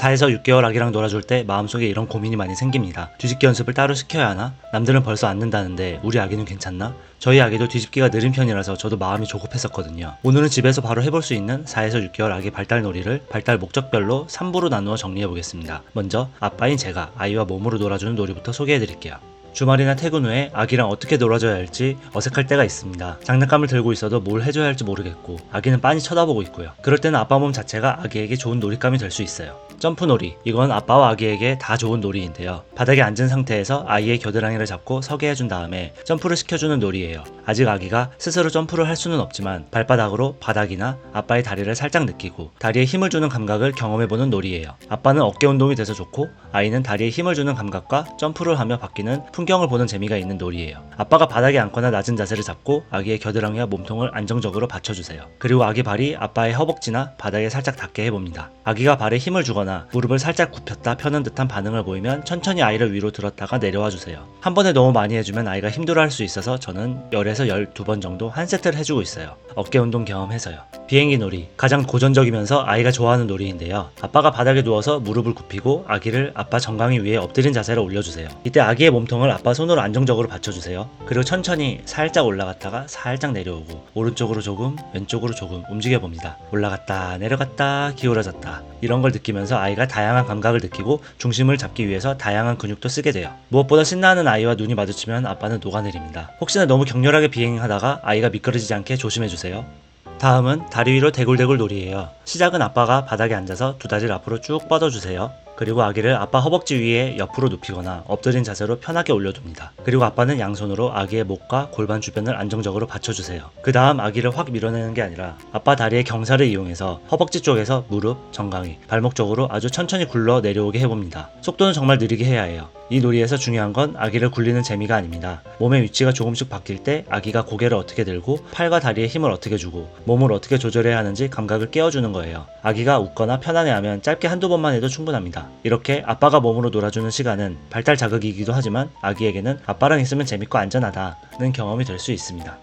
4에서 6개월 아기랑 놀아줄 때 마음속에 이런 고민이 많이 생깁니다. 뒤집기 연습을 따로 시켜야 하나? 남들은 벌써 앉는다는데 우리 아기는 괜찮나? 저희 아기도 뒤집기가 느린 편이라서 저도 마음이 조급했었거든요. 오늘은 집에서 바로 해볼 수 있는 4에서 6개월 아기 발달놀이를 발달 목적별로 3부로 나누어 정리해보겠습니다. 먼저 아빠인 제가 아이와 몸으로 놀아주는 놀이부터 소개해드릴게요. 주말이나 퇴근 후에 아기랑 어떻게 놀아줘야 할지 어색할 때가 있습니다. 장난감을 들고 있어도 뭘 해줘야 할지 모르겠고 아기는 빤히 쳐다보고 있고요. 그럴 때는 아빠 몸 자체가 아기에게 좋은 놀잇감이 될 수 있어요. 점프놀이, 이건 아빠와 아기에게 다 좋은 놀이인데요. 바닥에 앉은 상태에서 아이의 겨드랑이를 잡고 서게 해준 다음에 점프를 시켜주는 놀이예요. 아직 아기가 스스로 점프를 할 수는 없지만 발바닥으로 바닥이나 아빠의 다리를 살짝 느끼고 다리에 힘을 주는 감각을 경험해보는 놀이예요. 아빠는 어깨 운동이 돼서 좋고 아이는 다리에 힘을 주는 감각과 점프를 하며 바뀌는 풍경을 보는 재미가 있는 놀이예요. 아빠가 바닥에 앉거나 낮은 자세를 잡고 아기의 겨드랑이와 몸통을 안정적으로 받쳐주세요. 그리고 아기 발이 아빠의 허벅지나 바닥에 살짝 닿게 해봅니다. 아기가 발에 힘을 주거나 무릎을 살짝 굽혔다 펴는 듯한 반응을 보이면 천천히 아이를 위로 들었다가 내려와 주세요. 한 번에 너무 많이 해주면 아이가 힘들어할 수 있어서 저는 10에서 12번 정도 한 세트를 해주고 있어요. 어깨 운동 경험해서요. 비행기 놀이, 가장 고전적이면서 아이가 좋아하는 놀이인데요. 아빠가 바닥에 누워서 무릎을 굽히고 아기를 아빠 정강이 위에 엎드린 자세로 올려주세요. 이때 아기의 몸통을 아빠 손으로 안정적으로 받쳐주세요. 그리고 천천히 살짝 올라갔다가 살짝 내려오고 오른쪽으로 조금 왼쪽으로 조금 움직여봅니다. 올라갔다 내려갔다 기울어졌다 이런 걸 느끼면서 아이가 다양한 감각을 느끼고 중심을 잡기 위해서 다양한 근육도 쓰게 돼요. 무엇보다 신나는 아이와 눈이 마주치면 아빠는 녹아내립니다. 혹시나 너무 격렬하게 비행하다가 아이가 미끄러지지 않게 조심해주세요. 다음은 다리 위로 대굴대굴 놀이예요. 시작은 아빠가 바닥에 앉아서 두 다리를 앞으로 쭉 뻗어주세요. 그리고 아기를 아빠 허벅지 위에 옆으로 눕히거나 엎드린 자세로 편하게 올려둡니다. 그리고 아빠는 양손으로 아기의 목과 골반 주변을 안정적으로 받쳐주세요. 그 다음 아기를 확 밀어내는 게 아니라 아빠 다리의 경사를 이용해서 허벅지 쪽에서 무릎, 정강이, 발목 쪽으로 아주 천천히 굴러 내려오게 해봅니다. 속도는 정말 느리게 해야 해요. 이 놀이에서 중요한 건 아기를 굴리는 재미가 아닙니다. 몸의 위치가 조금씩 바뀔 때 아기가 고개를 어떻게 들고 팔과 다리에 힘을 어떻게 주고 몸을 어떻게 조절해야 하는지 감각을 깨워주는 거예요. 아기가 웃거나 편안해하면 짧게 한두 번만 해도 충분합니다. 이렇게 아빠가 몸으로 놀아주는 시간은 발달 자극이기도 하지만 아기에게는 아빠랑 있으면 재밌고 안전하다는 경험이 될 수 있습니다.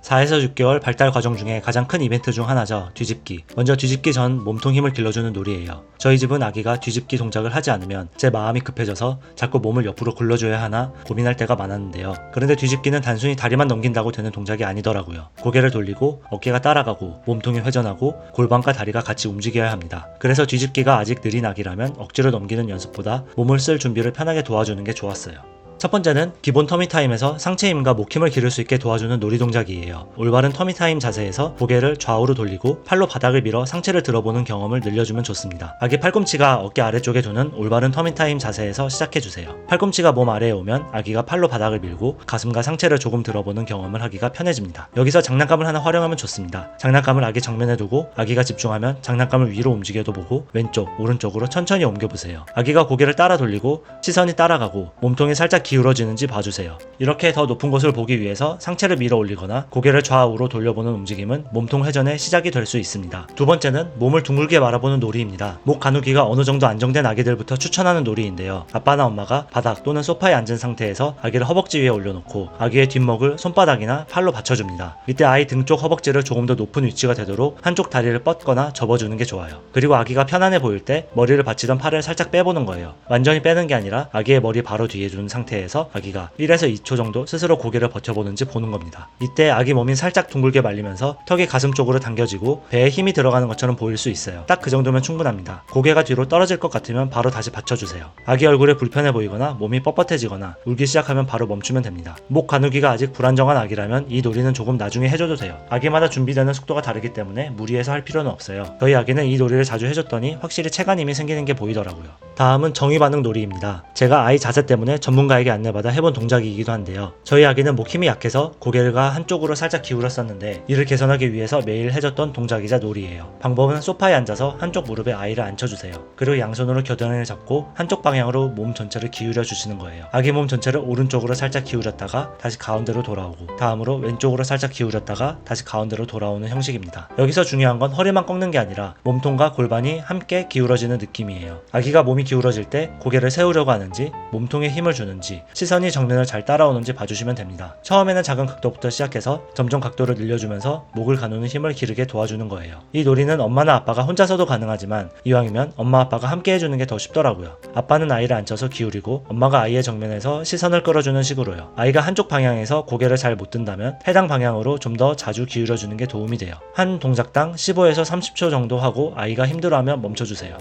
4에서 6개월 발달 과정 중에 가장 큰 이벤트 중 하나죠. 뒤집기. 먼저 뒤집기 전 몸통 힘을 길러주는 놀이예요. 저희 집은 아기가 뒤집기 동작을 하지 않으면 제 마음이 급해져서 자꾸 몸을 옆으로 굴러줘야 하나 고민할 때가 많았는데요. 그런데 뒤집기는 단순히 다리만 넘긴다고 되는 동작이 아니더라고요. 고개를 돌리고 어깨가 따라가고 몸통이 회전하고 골반과 다리가 같이 움직여야 합니다. 그래서 뒤집기가 아직 느린 아기라면 억지로 넘기는 연습보다 몸을 쓸 준비를 편하게 도와주는 게 좋았어요. 첫 번째는 기본 터미타임에서 상체 힘과 목 힘을 기를 수 있게 도와주는 놀이 동작이에요. 올바른 터미타임 자세에서 고개를 좌우로 돌리고 팔로 바닥을 밀어 상체를 들어보는 경험을 늘려주면 좋습니다. 아기 팔꿈치가 어깨 아래쪽에 두는 올바른 터미타임 자세에서 시작해주세요. 팔꿈치가 몸 아래에 오면 아기가 팔로 바닥을 밀고 가슴과 상체를 조금 들어보는 경험을 하기가 편해집니다. 여기서 장난감을 하나 활용하면 좋습니다. 장난감을 아기 정면에 두고 아기가 집중하면 장난감을 위로 움직여도 보고 왼쪽, 오른쪽으로 천천히 옮겨보세요. 아기가 고개를 따라 돌리고 시선이 따라가고 몸통이 살짝 기울어지는지 봐주세요. 이렇게 더 높은 곳을 보기 위해서 상체를 밀어 올리거나 고개를 좌우로 돌려보는 움직임은 몸통 회전의 시작이 될 수 있습니다. 두 번째는 몸을 둥글게 말아보는 놀이입니다. 목 가누기가 어느 정도 안정된 아기들부터 추천하는 놀이인데요. 아빠나 엄마가 바닥 또는 소파에 앉은 상태에서 아기를 허벅지 위에 올려놓고 아기의 뒷목을 손바닥이나 팔로 받쳐줍니다. 이때 아이 등 쪽 허벅지를 조금 더 높은 위치가 되도록 한쪽 다리를 뻗거나 접어주는 게 좋아요. 그리고 아기가 편안해 보일 때 머리를 받치던 팔을 살짝 빼보는 거예요. 완전히 빼는 게 아니라 아기의 머리 바로 뒤에 둔 상태에서 아기가 1에서 2초 정도 스스로 고개를 버텨보는지 보는 겁니다. 이때 아기 몸이 살짝 둥글게 말리면서 턱이 가슴 쪽으로 당겨지고 배에 힘이 들어가는 것처럼 보일 수 있어요. 딱 그 정도면 충분합니다. 고개가 뒤로 떨어질 것 같으면 바로 다시 받쳐주세요. 아기 얼굴에 불편해 보이거나 몸이 뻣뻣해지거나 울기 시작하면 바로 멈추면 됩니다. 목 가누기가 아직 불안정한 아기라면 이 놀이는 조금 나중에 해줘도 돼요. 아기마다 준비되는 속도가 다르기 때문에 무리해서 할 필요는 없어요. 저희 아기는 이 놀이를 자주 해줬더니 확실히 체간힘이 생기는 게 보이더라고요. 다음은 정위반응 놀이입니다. 제가 아이 자세 때문에 전문가에게 안내받아 해본 동작이기도 한데요. 저희 아기는 목 힘이 약해서 고개가 한쪽으로 살짝 기울었었는데 이를 개선하기 위해서 매일 해줬던 동작이자 놀이예요. 방법은 소파에 앉아서 한쪽 무릎에 아이를 앉혀주세요. 그리고 양손으로 겨드랑이를 잡고 한쪽 방향으로 몸 전체를 기울여 주시는 거예요. 아기 몸 전체를 오른쪽으로 살짝 기울였다가 다시 가운데로 돌아오고 다음으로 왼쪽으로 살짝 기울였다가 다시 가운데로 돌아오는 형식입니다. 여기서 중요한 건 허리만 꺾는 게 아니라 몸통과 골반이 함께 기울어지는 느낌이에요. 아기가 몸이 기울어질 때 고개를 세우려고 하는지 몸통에 힘을 주는지 있는지, 시선이 정면을 잘 따라오는지 봐주시면 됩니다. 처음에는 작은 각도부터 시작해서 점점 각도를 늘려주면서 목을 가누는 힘을 기르게 도와주는 거예요. 이 놀이는 엄마나 아빠가 혼자서도 가능하지만 이왕이면 엄마 아빠가 함께 해주는 게 더 쉽더라고요. 아빠는 아이를 앉혀서 기울이고 엄마가 아이의 정면에서 시선을 끌어주는 식으로요. 아이가 한쪽 방향에서 고개를 잘 못 든다면 해당 방향으로 좀 더 자주 기울여주는 게 도움이 돼요. 한 동작당 15에서 30초 정도 하고 아이가 힘들어하면 멈춰주세요.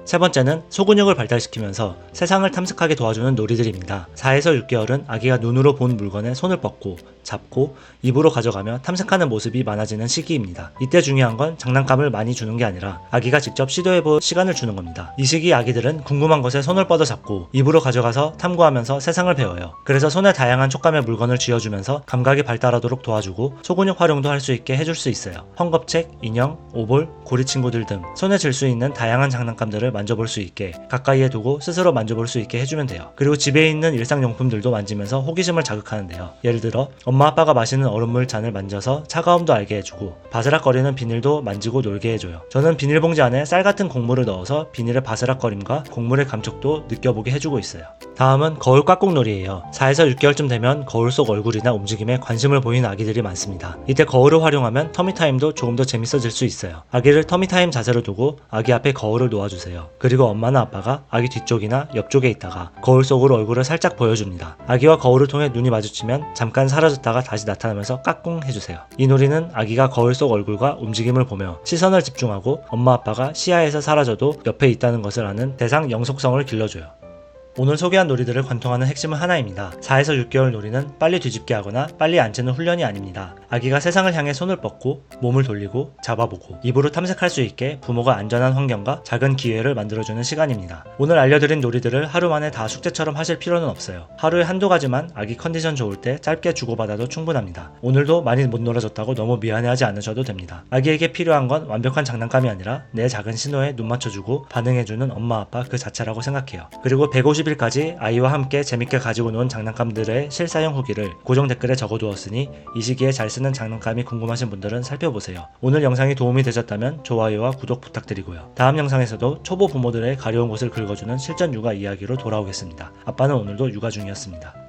세 번째는 소근육을 발달시키면서 세상을 탐색하게 도와주는 놀이들입니다. 4에서 6개월은 아기가 눈으로 본 물건에 손을 뻗고 잡고 입으로 가져가며 탐색하는 모습이 많아지는 시기입니다. 이때 중요한 건 장난감을 많이 주는 게 아니라 아기가 직접 시도해볼 시간을 주는 겁니다. 이 시기 아기들은 궁금한 것에 손을 뻗어 잡고 입으로 가져가서 탐구하면서 세상을 배워요. 그래서 손에 다양한 촉감의 물건을 쥐어주면서 감각이 발달하도록 도와주고 소근육 활용도 할 수 있게 해줄 수 있어요. 헝겊책, 인형, 오볼, 고리친구들 등 손에 쥘 수 있는 다양한 장난감들을 만져볼 수 있게 가까이에 두고 스스로 만져볼 수 있게 해주면 돼요. 그리고 집에 있는 일상용품들도 만지면서 호기심을 자극하는데요. 예를 들어 엄마 아빠가 마시는 얼음물 잔을 만져서 차가움도 알게 해주고 바스락거리는 비닐도 만지고 놀게 해줘요. 저는 비닐봉지 안에 쌀 같은 곡물을 넣어서 비닐의 바스락거림과 곡물의 감촉도 느껴보게 해주고 있어요. 다음은 거울 꽉꾹놀이예요. 4에서 6개월쯤 되면 거울 속 얼굴이나 움직임에 관심을 보이는 아기들이 많습니다. 이때 거울을 활용하면 터미타임도 조금 더 재밌어질 수 있어요. 아기를 터미타임 자세로 두고 아기 앞에 거울을 놓아주세요. 그리고 엄마나 아빠가 아기 뒤쪽이나 옆쪽에 있다가 거울 속으로 얼굴을 살짝 보여줍니다. 아기와 거울을 통해 눈이 마주치면 잠깐 사라졌다가 다시 나타나면서 까꿍 해주세요. 이 놀이는 아기가 거울 속 얼굴과 움직임을 보며 시선을 집중하고 엄마 아빠가 시야에서 사라져도 옆에 있다는 것을 아는 대상 영속성을 길러줘요. 오늘 소개한 놀이들을 관통하는 핵심은 하나입니다. 4에서 6개월 놀이는 빨리 뒤집게 하거나 빨리 앉히는 훈련이 아닙니다. 아기가 세상을 향해 손을 뻗고 몸을 돌리고 잡아보고 입으로 탐색할 수 있게 부모가 안전한 환경과 작은 기회를 만들어주는 시간입니다. 오늘 알려드린 놀이들을 하루 만에 다 숙제처럼 하실 필요는 없어요. 하루에 한두 가지만 아기 컨디션 좋을 때 짧게 주고받아도 충분합니다. 오늘도 많이 못 놀아줬다고 너무 미안해하지 않으셔도 됩니다. 아기에게 필요한 건 완벽한 장난감이 아니라 내 작은 신호에 눈 맞춰주고 반응해주는 엄마 아빠 그 자체라고 생각해요. 그리고 150일까지 아이와 함께 재밌게 가지고 논 장난감들의 실사용 후기를 고정 댓글에 적어두었으니 이 시기에 잘 쓰는 장난감이 궁금하신 분들은 살펴보세요. 오늘 영상이 도움이 되셨다면 좋아요와 구독 부탁드리고요. 다음 영상에서도 초보 부모들의 가려운 곳을 긁어주는 실전 육아 이야기로 돌아오겠습니다. 아빠는 오늘도 육아 중이었습니다.